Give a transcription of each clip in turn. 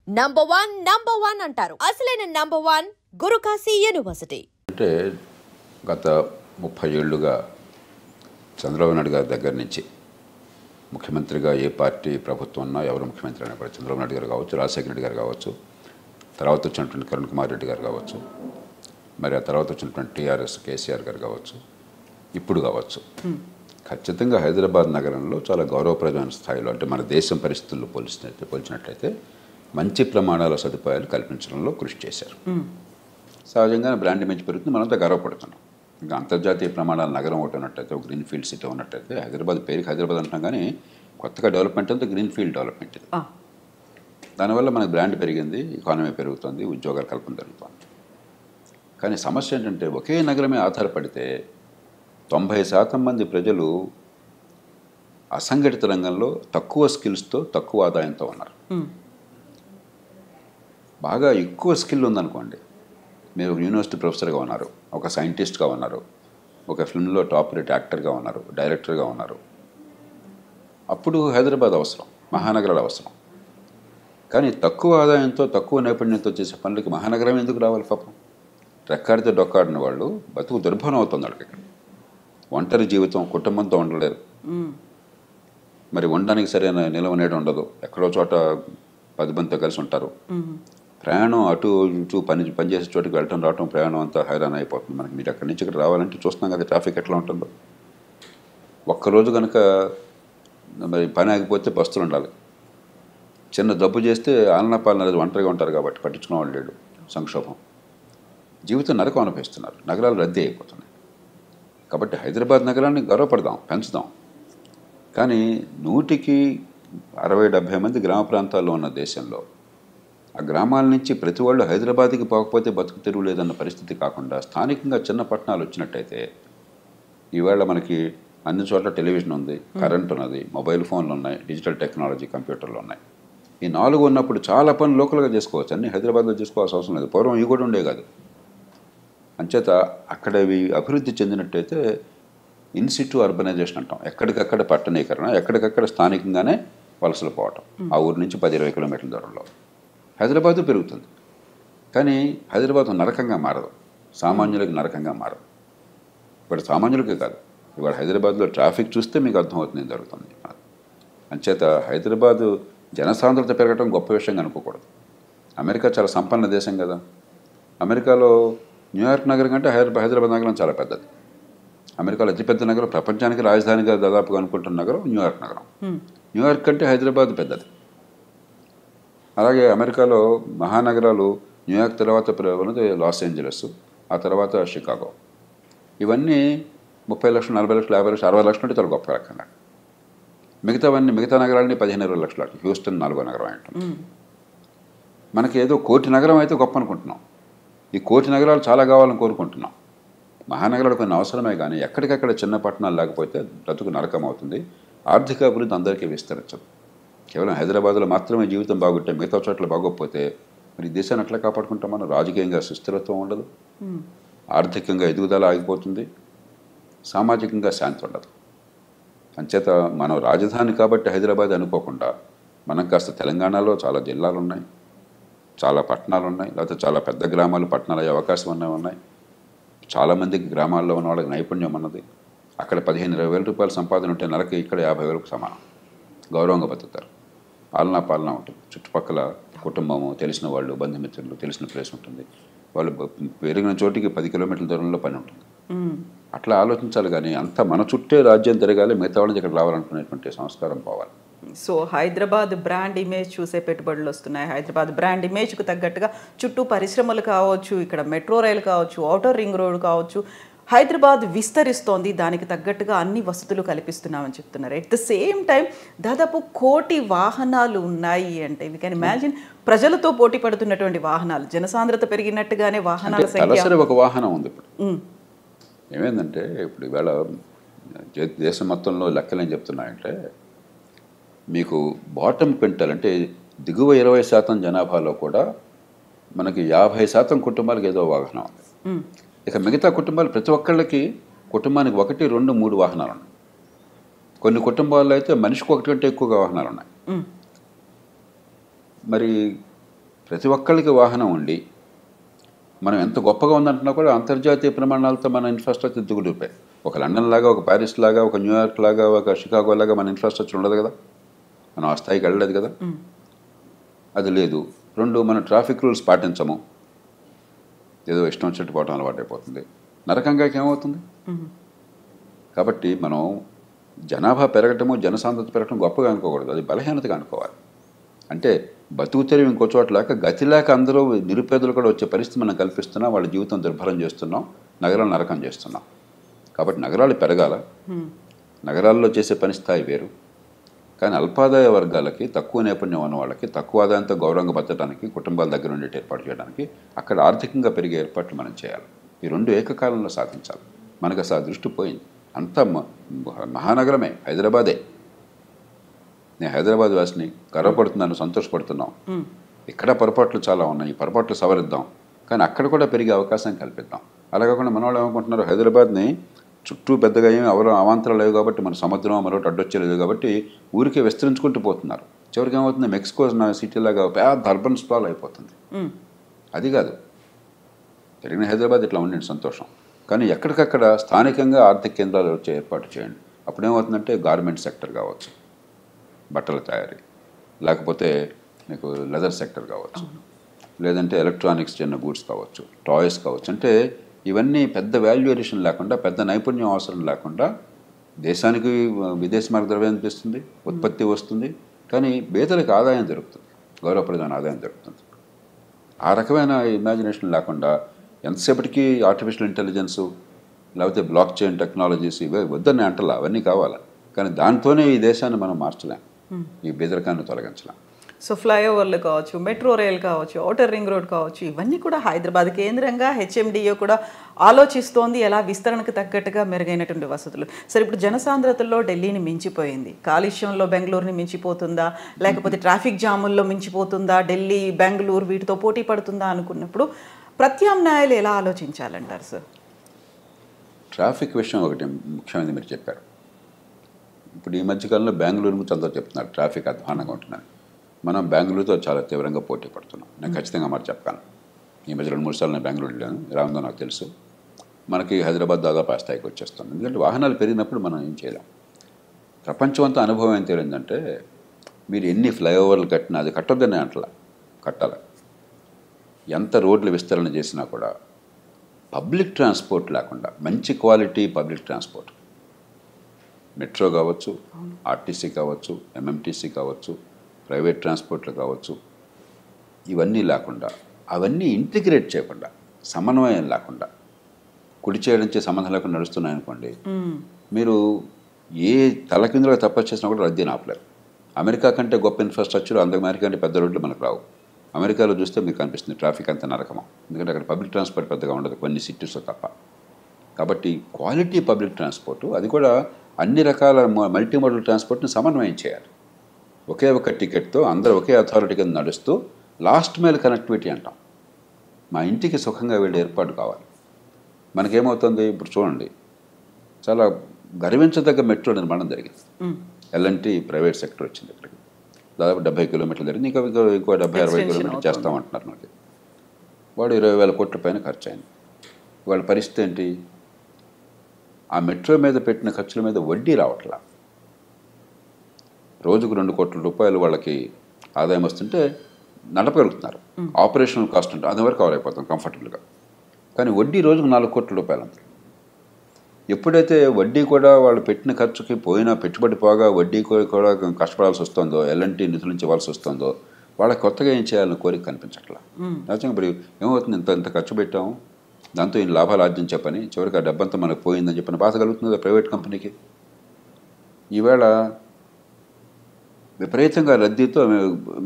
Number one అంటారు. అసలైన number one Guru Kashi university. అంటే గత 30 ఏళ్లుగా చంద్రబాబు నాయుడు గారి దగ్గర నుంచి ముఖ్యమంత్రిగా ఏ పార్టీ ప్రభుత్వం ఉన్నా ఎవరు ముఖ్యమంత్రి అయినా కూడా చంద్రబాబు నాయుడు గారు కావచ్చు, రాజశేఖర రెడ్డి గారు కావచ్చు, తర్వాత వచ్చినటువంటి కిరణ్ కుమార్ రెడ్డి గారు కావచ్చు, మరి ఆ తర్వాత వచ్చినటువంటి టీఆర్ఎస్ కేసీఆర్ గారు కావచ్చు, ఇప్పుడు కావచ్చు, ఖచ్చితంగా హైదరాబాద్ నగరంలో చాలా గౌరవప్రదమైన స్థాయిలో, అంటే మన దేశం పరిస్థితుల్లో పోల్చినట్లయితే మంచి ప్రమాణాల సదుపాయాలు కల్పించడంలో కృషి చేశారు. సహజంగా బ్రాండ్ ఇమేజ్ పెరుగుతుంది, మనంతా గర్వపడుతున్నాం. ఇంకా అంతర్జాతీయ ప్రమాణాల నగరం ఒకటి ఉన్నట్టయితే, ఒక గ్రీన్ ఫీల్డ్ సిటీ ఉన్నట్టయితే, హైదరాబాద్ పేరుకి హైదరాబాద్ అంటున్నాం కానీ కొత్తగా డెవలప్మెంట్ అంతా గ్రీన్ ఫీల్డ్ డెవలప్మెంట్ ఇది. దానివల్ల మనకు బ్రాండ్ పెరిగింది, ఎకానమీ పెరుగుతుంది, ఉద్యోగాల కల్పన జరుగుతుంది. కానీ సమస్య ఏంటంటే ఒకే నగరమే ఆధారపడితే 90% మంది ప్రజలు అసంఘటిత రంగంలో తక్కువ స్కిల్స్తో తక్కువ ఆదాయంతో ఉన్నారు. బాగా ఎక్కువ స్కిల్ ఉందనుకోండి, మీరు ఒక యూనివర్సిటీ ప్రొఫెసర్గా ఉన్నారు, ఒక సైంటిస్ట్గా ఉన్నారు, ఒక ఫిల్మ్లో టాప్ రేట్ యాక్టర్గా ఉన్నారు, డైరెక్టర్గా ఉన్నారు, అప్పుడు హైదరాబాద్ అవసరం, మహానగరాలు అవసరం. కానీ తక్కువ ఆదాయంతో తక్కువ నైపుణ్యంతో చేసే పనులకి మహానగరం ఎందుకు రావాలి? పాపం రెక్కాడితే డొక్కాడిన వాళ్ళు బతుకు దుర్భరం అవుతుంది వాళ్ళకి. ఇక్కడ ఒంటరి జీవితం, కుటుంబంతో ఉండలేరు, మరి ఉండడానికి సరైన నిలవ నేడు ఉండదు, ఎక్కడో చోట 10 మందితో కలిసి ఉంటారు. ప్రయాణం అటు ఇటు పనిచేసే చోటుకి వెళ్ళటం రావటం, ప్రయాణం అంతా హైరాన్ అయిపోతుంది మనకి. మీరు అక్కడి నుంచి ఇక్కడ రావాలంటే చూస్తున్నాం కదా ట్రాఫిక్ ఎట్లా ఉంటుందో. ఒక్కరోజు కనుక మరి పని ఆగిపోతే బస్సులు ఉండాలి. చిన్న జబ్బు చేస్తే ఆలనా పాలన ఒంటరిగా ఉంటారు కాబట్టి పట్టించుకునే వాళ్ళు లేడు. సంక్షోభం, జీవితం నరకం అనిపిస్తున్నారు, నగరాలు రద్దీ అయిపోతున్నాయి. కాబట్టి హైదరాబాద్ నగరాన్ని గర్వపడదాం, పెంచుదాం. కానీ 100కి 60-70 మంది గ్రామ ప్రాంతాల్లో ఉన్న దేశంలో ఆ గ్రామాల నుంచి ప్రతి వాళ్ళు హైదరాబాద్కి పోకపోతే బతుకు తెరువు లేదన్న పరిస్థితి కాకుండా స్థానికంగా చిన్న పట్టణాలు వచ్చినట్టయితే, ఈవేళ మనకి అన్ని చోట్ల టెలివిజన్ ఉంది, కరెంట్ ఉన్నది, మొబైల్ ఫోన్లు ఉన్నాయి, డిజిటల్ టెక్నాలజీ, కంప్యూటర్లు ఉన్నాయి. ఈ 4 ఉన్నప్పుడు చాలా పనులు లోకల్గా చేసుకోవచ్చు, అన్నీ హైదరాబాద్లో చేసుకోవాల్సిన అవసరం లేదు. పూర్వం ఇవి కూడా ఉండే కాదు. అంచేత అక్కడ ఇవి అభివృద్ధి చెందినట్టయితే ఇన్సిటు అర్బనైజేషన్ అంటాం, ఎక్కడికక్కడ పట్టణీకరణ, ఎక్కడికక్కడ స్థానికంగానే వలసలు పోవటం. ఆ ఊరి నుంచి 10-20 కిలోమీటర్ల దూరంలో హైదరాబాదు పెరుగుతుంది. కానీ హైదరాబాద్ నరకంగా మారదు, సామాన్యులకు నరకంగా మారదు. ఇప్పుడు సామాన్యులకే కాదు, ఇవాళ హైదరాబాద్లో ట్రాఫిక్ చూస్తే మీకు అర్థమవుతుంది ఏం జరుగుతుంది. అంచేత హైదరాబాదు జనసాంద్రత పెరగడం గొప్ప విషయంగా అనుకోకూడదు. అమెరికా చాలా సంపన్న దేశం కదా. అమెరికాలో న్యూయార్క్ నగరం కంటే హైదరాబాద్ నగరం చాలా పెద్దది. అమెరికాలో అతిపెద్ద నగరం, ప్రపంచానికి రాజధానిగా దాదాపుగా అనుకుంటున్న నగరం న్యూయార్క్ నగరం. న్యూయార్క్ కంటే హైదరాబాద్ పెద్దది. అలాగే అమెరికాలో మహానగరాలు న్యూయార్క్ తర్వాత ఉన్నది లాస్ ఏంజలస్, ఆ తర్వాత షికాగో. ఇవన్నీ 30 లక్షలు, 40 లక్షలు, 50 లక్షలు, 60 లక్షలు అంటే చాలా గొప్ప రకంగా. మిగతా నగరాలని 15-20 లక్షలు. హ్యూస్టన్ 4వ నగరం అంటాం. మనకి ఏదో కోటి నగరం అయితే గొప్ప అనుకుంటున్నాం. ఈ కోటి నగరాలు చాలా కావాలని కోరుకుంటున్నాం. మహానగరాలు కొన్ని అవసరమే, కానీ ఎక్కడికక్కడ చిన్న పట్టణాలు లేకపోతే బ్రతుకు నరకం అవుతుంది. ఆర్థిక అభివృద్ధి అందరికీ విస్తరించదు. కేవలం హైదరాబాద్లో మాత్రమే జీవితం బాగుంటే మిగతా చోట్ల బాగోకపోతే మరి దేశాన్ని ఎట్లా కాపాడుకుంటాం మనం? రాజకీయంగా సుస్థిరత్వం ఉండదు, ఆర్థికంగా ఎదుగుదల ఆగిపోతుంది, సామాజికంగా శాంతి ఉండదు. అంచేత మనం రాజధాని కాబట్టి హైదరాబాద్ అనుకోకుండా మనం కాస్త తెలంగాణలో చాలా జిల్లాలు ఉన్నాయి, చాలా పట్టణాలు ఉన్నాయి, లేకపోతే చాలా పెద్ద గ్రామాలు పట్టణాలు అయ్యే అవకాశం ఉన్నాయి. చాలామందికి గ్రామాల్లో ఉన్న వాళ్ళకి నైపుణ్యం ఉన్నది. అక్కడ 15-20 వేల రూపాయల సంపాదన ఉంటే నెలకి ఇక్కడ 50,000కు సమానం. గౌరవంగా బతుకుతారు, పాలనా ఉంటుంది. చుట్టుపక్కల కుటుంబము, తెలిసిన వాళ్ళు, బంధుమిత్రులు, తెలిసిన ప్లేస్ ఉంటుంది. వాళ్ళు పెరిగిన చోటికి 10 కిలోమీటర్ల దూరంలో పని ఉంటుంది. అట్లా ఆలోచించాలి. కానీ అంత మన చుట్టే రాజ్యం తిరగాలి, మిగతా వాళ్ళకి ఇక్కడ రావాలనుకునేటువంటి సంస్కారం పోవాలి. సో హైదరాబాద్ బ్రాండ్ ఇమేజ్ చూసే పెట్టుబడులు వస్తున్నాయి. హైదరాబాద్ బ్రాండ్ ఇమేజ్కు తగ్గట్టుగా చుట్టూ పరిశ్రమలు కావచ్చు, ఇక్కడ మెట్రో రైలు కావచ్చు, ఔటర్ రింగ్ రోడ్ కావచ్చు, హైదరాబాద్ విస్తరిస్తోంది. దానికి తగ్గట్టుగా అన్ని వసతులు కల్పిస్తున్నామని చెప్తున్నారు. ఎట్ ద సేమ్ టైం దాదాపు 1 కోటి వాహనాలు ఉన్నాయి అంటే వీ కెన్ ఇమాజిన్. ప్రజలతో పోటీ పడుతున్నటువంటి వాహనాలు, జనసాంద్రత పెరిగినట్టుగానే వాహనాల సంఖ్య. ఒక వాహనం ఉంది ఇప్పుడు. ఏమైందంటే ఇప్పుడు ఈవేళ దేశం మొత్తంలో లెక్కలు ఏం చెప్తున్నాయంటే, మీకు బాటమ్ క్వింటల్ అంటే దిగువ 20% జనాభాలో కూడా మనకి 50% కుటుంబాలకు ఏదో వాహనం ఉంది. ఇక మిగతా కుటుంబాలు ప్రతి ఒక్కళ్ళకి కుటుంబానికి 1, 2, 3 వాహనాలు ఉన్నాయి. కొన్ని కుటుంబాల్లో అయితే మనిషికి 1 కంటే ఎక్కువగా వాహనాలు ఉన్నాయి. మరి ప్రతి ఒక్కరికి వాహనం ఉండి మనం ఎంత గొప్పగా ఉందంటున్నా కూడా అంతర్జాతీయ ప్రమాణాలతో మన ఇన్ఫ్రాస్ట్రక్చర్ దిగుడిపోయి ఒక లండన్ లాగా, ఒక ప్యారిస్ లాగా, ఒక న్యూయార్క్ లాగా, ఒక షికాగో లాగా మన ఇన్ఫ్రాస్ట్రక్చర్ ఉండదు కదా, మనం ఆ స్థాయికి వెళ్ళలేదు కదా. అది లేదు. 2, మనం ట్రాఫిక్ రూల్స్ పాటించము, ఏదో ఇష్టం వచ్చినట్టు పోవటం అలవాటు అయిపోతుంది. నరకంగా ఏమవుతుంది? కాబట్టి మనం జనాభా పెరగటము, జనసాంద్రత పెరగటం గొప్పగా అనుకోకూడదు, అది బలహీనతగా అనుకోవాలి. అంటే బతుకు తెరివి ఇంకో చోట లేక, గతి లేక అందరూ నిరుపేదలు కూడా వచ్చే పరిస్థితి మనం కల్పిస్తున్నాం, వాళ్ళ జీవితం దుర్భరం చేస్తున్నాం, నగరాలు నరకం చేస్తున్నాం. కాబట్టి నగరాలు పెరగాల, నగరాల్లో చేసే పని స్థాయి వేరు. కానీ అల్పాదాయ వర్గాలకి, తక్కువ నేపథ్యం ఉన్న వాళ్ళకి, తక్కువ ఆదాయంతో గౌరవంగా బతకడానికి, కుటుంబాల దగ్గర ఉండేటి ఏర్పాటు చేయడానికి అక్కడ ఆర్థికంగా పెరిగే ఏర్పాట్లు మనం చేయాలి. ఈ 2 ఏకకాలంలో సాధించాలి. మనకు అసలు ఆ దృష్టి పోయింది. అంతా మహానగరమే, హైదరాబాదే. నేను హైదరాబాద్ వాసిని, గర్వపడుతున్నాను, సంతోషపడుతున్నాం. ఇక్కడ పొరపాట్లు చాలా ఉన్నాయి, ఈ పొరపాట్లు సవరిద్దాం, కానీ అక్కడ కూడా పెరిగే అవకాశం కల్పిద్దాం. అలా కాకుండా మన వాళ్ళు ఏమనుకుంటున్నారు, హైదరాబాద్ని చుట్టూ పెద్దగా ఏమి ఎవరో అవాంతరాలు లేవు కాబట్టి, మన సముద్రం మరొకటి అడ్డొచ్చేలేదు కాబట్టి ఊరికే విస్తరించుకుంటూ పోతున్నారు. చివరికి ఏమవుతుంది, మెక్సికో సిటీలాగా పెద్ద అర్బన్ స్ప్లాల్ అయిపోతుంది. అది కాదు, జరిగిన హైదరాబాద్ ఇట్లా ఉండండి, సంతోషం. కానీ ఎక్కడికక్కడ స్థానికంగా ఆర్థిక కేంద్రాలు వచ్చే ఏర్పాటు చేయండి. అప్పుడు ఏమవుతుందంటే గార్మెంట్ సెక్టర్ కావచ్చు, బట్టల తయారీ, లేకపోతే మీకు లెదర్ సెక్టర్ కావచ్చు, లేదంటే ఎలక్ట్రానిక్స్ చిన్న గూడ్స్ కావచ్చు, టాయ్స్ కావచ్చు. అంటే ఇవన్నీ పెద్ద వాల్యూ ఎడిషన్ లేకుండా, పెద్ద నైపుణ్యం అవసరం లేకుండా దేశానికి విదేశీ మార్గద్రవ్యం తెస్తుంది, ఉత్పత్తి వస్తుంది, కానీ పేదలకు ఆదాయం దొరుకుతుంది, గౌరవప్రదమైన ఆదాయం దొరుకుతుంది. ఆ రకమైన ఇమాజినేషన్ లేకుండా ఎంతసేపటికి ఆర్టిఫిషియల్ ఇంటెలిజెన్సు, లేకపోతే బ్లాక్ చైన్ టెక్నాలజీస్ ఇవే వద్దని అంటలా, అవన్నీ కావాలి. కానీ దాంతోనే ఈ దేశాన్ని మనం మార్చలేం, ఈ బెదరికాన్ని తొలగించలేం. సో ఫ్లైఓవర్లు కావచ్చు, మెట్రో రైల్ కావచ్చు, ఔటర్ రింగ్ రోడ్ కావచ్చు, ఇవన్నీ కూడా హైదరాబాద్ కేంద్రంగా హెచ్ఎండిఏ కూడా ఆలోచిస్తోంది ఎలా విస్తరణకు తగ్గట్టుగా మెరుగైనటువంటి వసతులు. సరే, ఇప్పుడు జనసాంద్రతల్లో ఢిల్లీని మించిపోయింది, కాలుష్యంలో బెంగళూరుని మించిపోతుందా, లేకపోతే ట్రాఫిక్ జాముల్లో మించిపోతుందా, ఢిల్లీ బెంగళూరు వీటితో పోటీ పడుతుందా అనుకున్నప్పుడు ప్రత్యామ్నాయాలు ఎలా ఆలోచించాలంటారు సార్? ట్రాఫిక్ విషయం ఒకటి ముఖ్యమైనది మీరు చెప్పారు. ఇప్పుడు ఈ మధ్యకాలంలో బెంగళూరు గురించి అందరూ చెప్తున్నారు ట్రాఫిక్ అధ్వానంగా ఉంటున్నాను. మనం బెంగళూరుతో చాలా తీవ్రంగా పోటీ పడుతున్నాం. నేను ఖచ్చితంగా మాట చెప్పాను. ఈ మధ్య 2-3 సార్లు నేను బెంగళూరు వెళ్ళాను, ఎలా ఉందో నాకు తెలుసు. మనకి హైదరాబాద్ దాదాపు ఆ స్థాయికి వచ్చేస్తాం. ఎందుకంటే వాహనాలు పెరిగినప్పుడు మనం ఏం చేయలేం. ప్రపంచం అంతా అనుభవం ఏం తెలియదంటే, మీరు ఎన్ని ఫ్లైఓవర్లు కట్టినా అది కట్టొద్దని అంటలా, కట్టాలి. ఎంత రోడ్లు విస్తరణ చేసినా కూడా పబ్లిక్ ట్రాన్స్పోర్ట్ లేకుండా, మంచి క్వాలిటీ పబ్లిక్ ట్రాన్స్పోర్ట్, మెట్రో కావచ్చు, ఆర్టీసీ కావచ్చు, ఎంఎంటీసీ కావచ్చు, ప్రైవేట్ ట్రాన్స్పోర్ట్లు కావచ్చు, ఇవన్నీ లేకుండా, అవన్నీ ఇంటిగ్రేట్ చేయకుండా, సమన్వయం లేకుండా, కుడి చేయడానికి సంబంధం లేకుండా నడుస్తున్నాయనుకోండి, మీరు ఏ తలకిందులుగా తప్ప చేసినా కూడా రద్దీని ఆపలేరు. అమెరికా కంటే గొప్ప ఇన్ఫ్రాస్ట్రక్చర్, అమెరికా కంటే పెద్ద రోడ్లు మనకు రావు. అమెరికాలో చూస్తే మీకు కనిపిస్తుంది ట్రాఫిక్ అంత నరకమా, ఎందుకంటే అక్కడ పబ్లిక్ ట్రాన్స్పోర్ట్ పెద్దగా ఉండదు, కొన్ని సిటీస్లో తప్ప. కాబట్టి క్వాలిటీ పబ్లిక్ ట్రాన్స్పోర్టు, అది కూడా అన్ని రకాల మల్టీ మోడల్ ట్రాన్స్పోర్ట్ని సమన్వయం చేయాలి. ఒకే ఒక టికెట్తో అందరూ ఒకే అథారిటీ కింద నడుస్తూ లాస్ట్ మైల్ కనెక్టివిటీ అంటాం. మా ఇంటికి సుఖంగా వెళ్ళే ఏర్పాటు కావాలి. మనకేమవుతుంది, ఇప్పుడు చూడండి, చాలా గర్వించదగ్గ మెట్రో నిర్మాణం జరిగింది. ఎల్ఎన్టీ ప్రైవేట్ సెక్టర్ వచ్చింది ఇక్కడికి, దాదాపు 70 కిలోమీటర్లు జరిగింది. ఇంకో 70-60 కిలోమీటర్లు చేస్తామంటున్నారు. మనకి వాడు 20,000 కోట్ల పైన ఖర్చు అయింది. వాళ్ళ పరిస్థితి ఏంటి, ఆ మెట్రో మీద పెట్టిన ఖర్చుల మీద వడ్డీ రావట్లా. రోజుకు 2 కోట్ల రూపాయలు వాళ్ళకి ఆదాయం వస్తుంటే నడపగలుగుతున్నారు. ఆపరేషనల్ కాస్ట్ అంటే అది వరకు కవర్ అయిపోతాం కంఫర్టబుల్గా. కానీ వడ్డీ రోజుకు 4 కోట్ల రూపాయలు అంత. ఎప్పుడైతే వడ్డీ కూడా వాళ్ళు పెట్టిన ఖర్చుకి పోయినా, పెట్టుబడి పోగా వడ్డీ కూడా కష్టపడాల్సి వస్తుందో, ఎల్ఎన్టీ నిధుల నుంచి ఇవ్వాల్సి వస్తుందో, వాళ్ళకి కొత్తగా ఏం చేయాలని కోరిక కనిపించట్లా. నిజంగా ఇప్పుడు ఏమవుతుంది, ఇంత ఖర్చు పెట్టాము, దాంతో ఈ లాభాలు ఆర్జించే పని, చివరికి ఆ డబ్బంతా మనకు పోయిందని చెప్పిన బాధ కలుగుతుంది ప్రైవేట్ కంపెనీకి. ఈవేళ విపరీతంగా రద్దీతో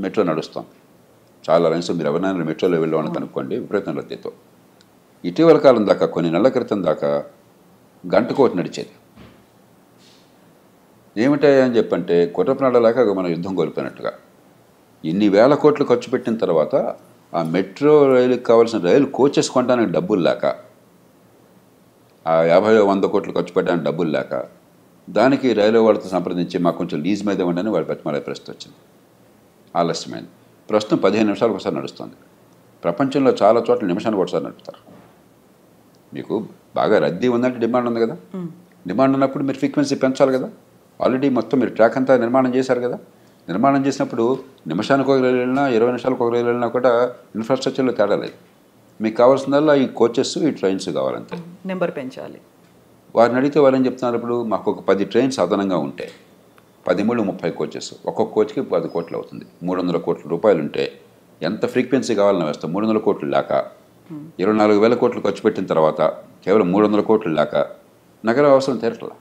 మెట్రో నడుస్తాం. చాలా లైన్స్, మీరు ఎవరైనా మెట్రోలో వెళ్ళామని కనుక్కోండి, విపరీతం రద్దీతో. ఇటీవల కాలం దాకా, కొన్ని నెలల క్రితం దాకా గంటకోటి నడిచేది. ఏమిటాయా అని చెప్పంటే, కుట్రప్రాణాలాగా మన యుద్ధం కోల్పోయినట్టుగా. ఇన్ని వేల కోట్లు ఖర్చు పెట్టిన తర్వాత ఆ మెట్రో రైలుకి కావాల్సిన రైలు కోచెస్ కొనడానికి డబ్బులు లేక, ఆ 50-100 కోట్లు ఖర్చు పెట్టడానికి డబ్బులు లేక, దానికి రైల్వే వాళ్ళతో సంప్రదించి మాకు కొంచెం లీజ్ మీద ఇవ్వండి అని వాళ్ళు బతిమాలే పరిస్థితి వచ్చింది. ఆలస్యమైంది. ప్రస్తుతం 15 నిమిషాలకు ఒకసారి నడుస్తుంది. ప్రపంచంలో చాలా చోట్ల నిమిషానికి ఒకసారి నడుపుతారు. మీకు బాగా రద్దీ ఉందంటే డిమాండ్ ఉంది కదా, డిమాండ్ ఉన్నప్పుడు మీరు ఫ్రీక్వెన్సీ పెంచాలి కదా. ఆల్రెడీ మొత్తం మీరు ట్రాక్ అంతా నిర్మాణం చేశారు కదా. నిర్మాణం చేసినప్పుడు నిమిషానికి ఒక రైలు వెళ్ళినా 20 నిమిషాలకు ఒక రైలు వెళ్ళినా కూడా ఇన్ఫ్రాస్ట్రక్చర్లో తేడా లేదు. మీకు కావాల్సిందల్లా ఈ కోచెస్ ఈ ట్రైన్స్ కావాలంతే. నెంబర్ పెంచాలి. వారిని అడిగితే వారు ఏం చెప్తున్నారు, ఇప్పుడు మాకు ఒక 10 ట్రైన్స్ అదనంగా ఉంటే 10 మూడు 30 కోచెస్, ఒక్కొక్క కోచ్కి 10 కోట్లు అవుతుంది. 300 కోట్ల రూపాయలు ఉంటే ఎంత ఫ్రీక్వెన్సీ కావాలని వేస్తాం. 300 కోట్లు లేక 24,000 కోట్లు ఖర్చు పెట్టిన తర్వాత కేవలం 300 కోట్లు లేక నగర అవసరం తీరట్లా.